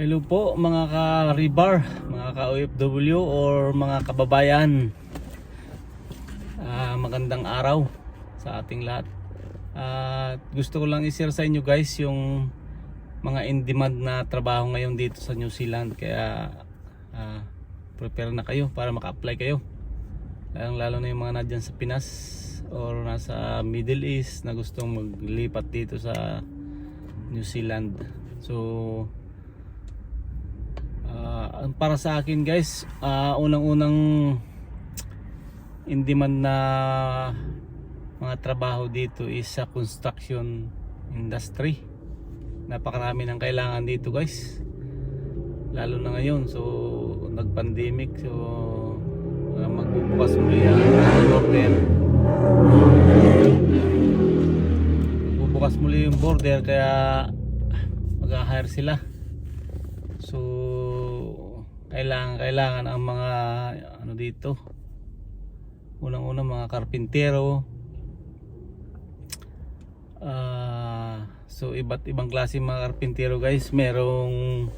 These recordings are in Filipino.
Hello po mga ka-rebar, mga ka-OFW or mga kababayan. Magandang araw sa ating lahat. Gusto ko lang i-share sa inyo guys yung mga in-demand na trabaho ngayon dito sa New Zealand. Kaya prepare na kayo para maka-apply kayo. Lalo na yung mga nadyan sa Pinas or nasa Middle East na gustong maglipat dito sa New Zealand. So para sa akin guys, unang-unang in demand na mga trabaho dito is sa construction industry. Napakarami ng kailangan dito guys, lalo na ngayon. So nag-pandemic, so magbubukas muli ang border. Magbubukas muli yung border, kaya mag-hire sila. So kailangan ang mga ano dito, unang-una mga karpintero. So iba't ibang klase mga karpintero guys. Merong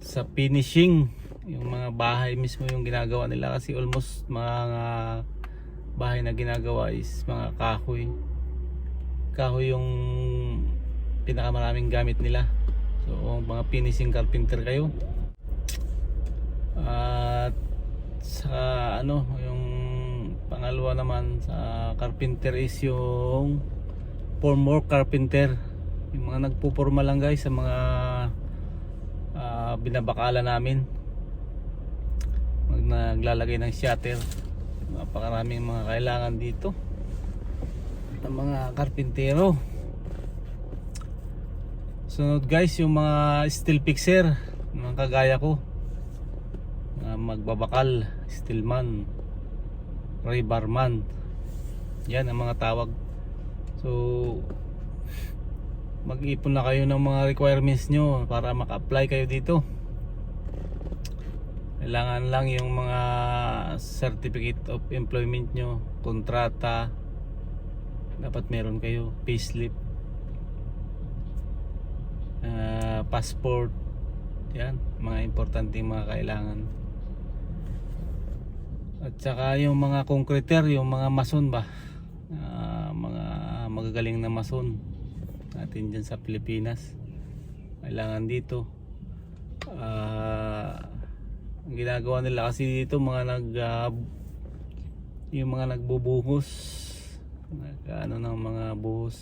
sa finishing, yung mga bahay mismo yung ginagawa nila, kasi almost mga bahay na ginagawa is mga kahoy yung pinakamaraming gamit nila. So mga finishing carpenter kayo. At sa yung pangalawa naman sa carpenter is yung formwork carpenter, yung mga nagpuporma lang guys sa mga binabakala namin, naglalagay ng shutter. Napakaraming mga kailangan dito ng mga karpintero. Sunod guys, yung mga steel fixer, mga kagaya ko, magbabakal, steelman, rebarman, yan ang mga tawag. So mag-ipon na kayo ng mga requirements nyo para maka-apply kayo dito. Kailangan lang yung mga certificate of employment nyo, kontrata, dapat meron kayo, payslip, passport, yan mga importanteng mga kailangan. At saka yung mga concreter, yung mga mason ba, mga magagaling na mason natin dyan sa Pilipinas, kailangan dito. Ang ginagawa nila kasi dito, yung mga nagbubuhos, ng mga buhos.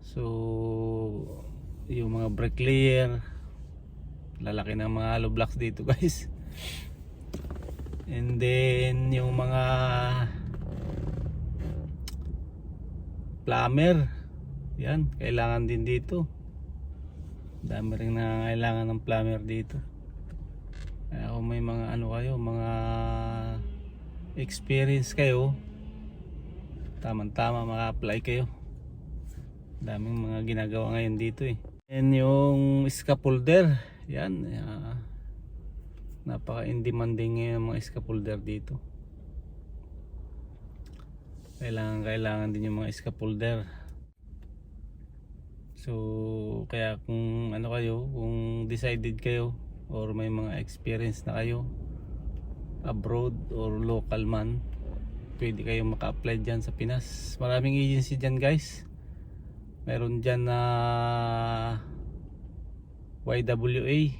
So yung mga bricklayer, lalaki ng mga hollow blocks dito guys. And then yung mga plumber, yan kailangan din dito. Dami rin na kailangan ng plumber dito. Kaya kung may mga mga experience kayo, tamang-tama maka-apply kayo. Daming mga ginagawa ngayon dito eh. And yung scaffolder, yan, napaka-in-demanding ngayon mga scaffolder dito. Kailangan din yung mga scaffolder. So kaya kung kung decided kayo or may mga experience na kayo abroad or local man, pwede kayo maka-apply dyan sa Pinas. Maraming agency dyan guys. Meron dyan na YWA,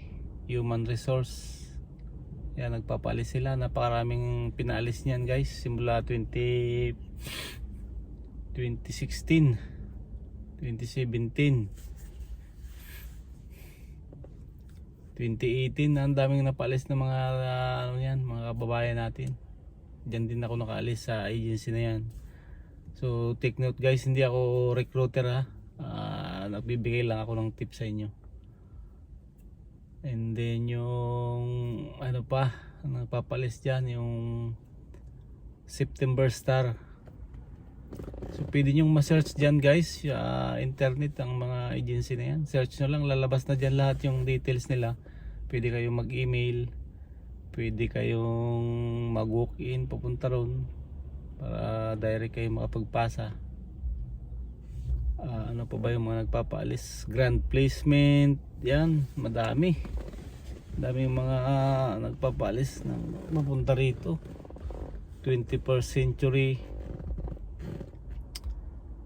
Human Resource. Yan, nagpapalis sila. Napakaraming pinaalis niyan guys, simula 2016, 2017, 2018. Ang daming napaalis na mga mga kababayan natin. Diyan din ako nakaalis sa agency na yan. So take note guys, hindi ako recruiter ha. Nagbibigay lang ako ng tips sa inyo. And then yung nagpapalis dyan, yung September Star. So pwede nyo ma-search dyan guys, internet, ang mga agency na yan. Search nyo lang, lalabas na dyan lahat yung details nila. Pwede kayong mag-email, pwede kayong mag-walk-in, papunta ron para direct kayo makapagpasa. Ano pa ba yung mga nagpapaalis? Grant placement, yan, madami yung mga nagpapalis na mapunta rito. 21st century.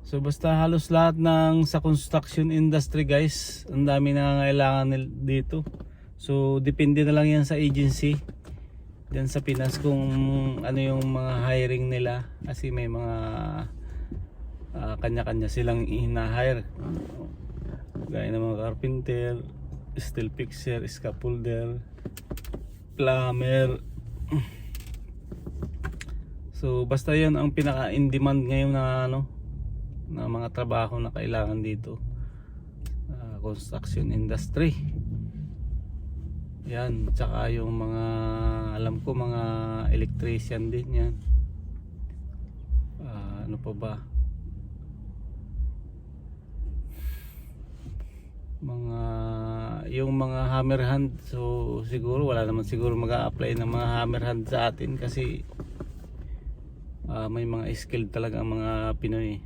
So basta halos lahat ng sa construction industry guys, ang dami nangangailangan dito. So depende na lang yan sa agency diyan sa Pinas kung ano yung mga hiring nila, kasi may mga kanya-kanya silang hina-hire. Gaya ng mga carpenter, steel fixer, scaffolder, plumber. So basta 'yon ang pinaka in demand ngayon na na mga trabaho na kailangan dito. Construction industry. Yan, tsaka yung mga alam ko mga electrician din yan. Ano pa ba? Yung mga hammer hand, so siguro wala naman siguro mag-a-apply ng mga hammer hand sa atin kasi may mga skilled talaga ang mga Pinoy.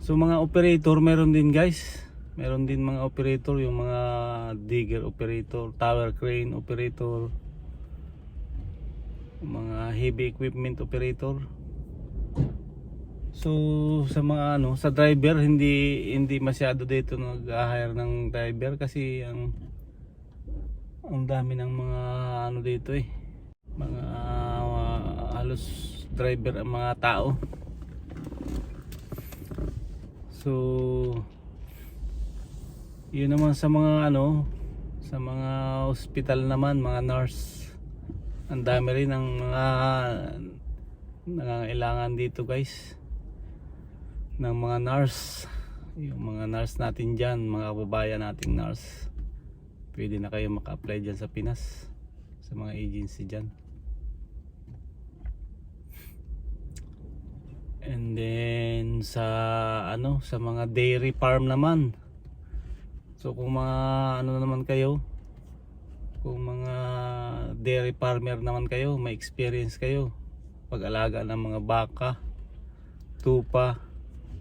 So mga operator meron din guys, meron din mga operator, yung mga digger operator, tower crane operator, mga heavy equipment operator. So sa mga sa driver hindi masyado dito nag-hire ng driver kasi ang dami ng mga dito mga halos driver ang mga tao. So yun naman sa mga sa mga hospital naman, mga nurse, ang dami rin ng mga nangangailangan dito guys ng mga nurse. Yung mga nurse natin dyan, mga kababayan nating nurse, pwede na kayo maka-apply dyan sa Pinas sa mga agency dyan. And then sa sa mga dairy farm naman. So kung mga naman kayo, kung mga dairy farmer naman kayo, may experience kayo pag-alaga ng mga baka, tupa,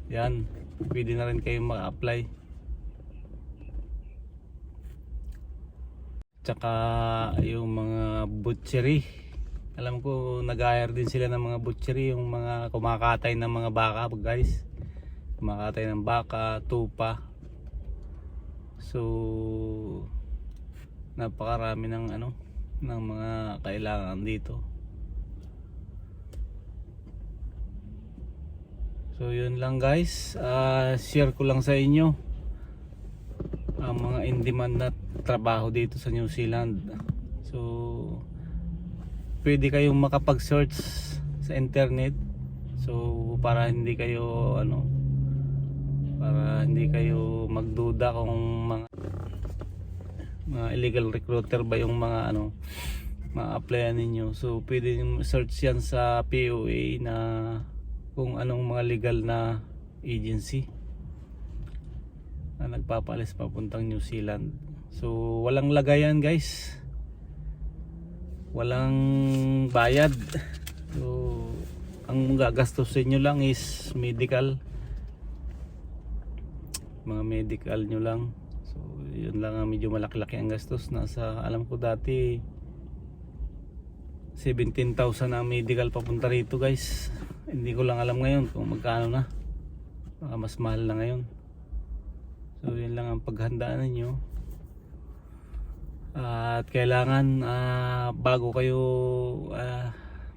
yan, pwede na rin kayo mag-apply. Tsaka yung mga butchery, alam ko nag-hire din sila ng mga butchery, yung mga kumakatay ng mga baka guys, kumakatay ng baka, tupa. So napakarami ng ng mga kailangan dito. So yun lang guys, share ko lang sa inyo ang mga in demand na trabaho dito sa New Zealand. So pwede kayong makapag-search sa internet, so para hindi kayo para hindi kayo magduda kung mga illegal recruiter ba yung mga ma-applyan ninyo. So pwede nyo search yan sa POA na kung anong mga legal na agency na nagpapalis papuntang New Zealand. So walang lagayan guys, walang bayad. So ang gagastusin nyo lang is medical, mga medical nyo lang. So yun lang ang medyo malaki-laki ang gastos. Nasa alam ko dati 17,000 ang medical papunta rito guys. Hindi ko lang alam ngayon kung magkano na, baka mas mahal na ngayon. So yun lang ang paghandaan ninyo. At kailangan bago kayo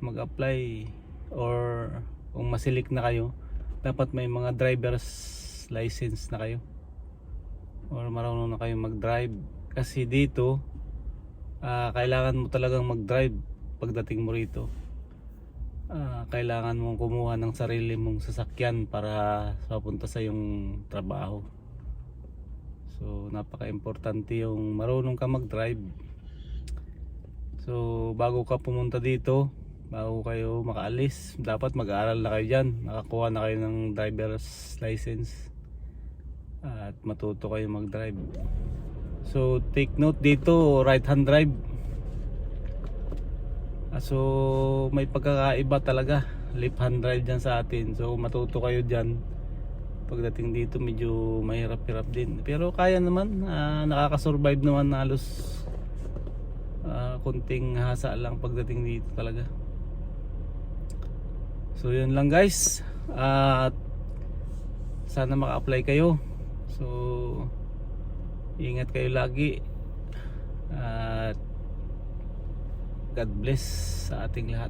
mag-apply or kung masilik na kayo, dapat may mga driver's license na kayo or marunong na kayo mag-drive. Kasi dito kailangan mo talagang mag-drive pagdating mo rito. Kailangan mong kumuha ng sarili mong sasakyan para papunta sa yung trabaho. So napaka-importante yung marunong ka mag-drive. So bago ka pumunta dito, bago kayo makaalis, dapat mag-aaral na kayo dyan, nakakuha na kayo ng driver's license at matuto kayo mag-drive. So take note dito, right hand drive. So may pagkakaiba talaga, left hand drive dyan sa atin. So matuto kayo dyan pagdating dito medyo mahirap-hirap din, pero kaya naman, nakakasurvive naman halos. Kunting hasa lang pagdating dito talaga. So yun lang guys, at sana maka-apply kayo. So ingat kayo lagi, at God bless sa ating lahat.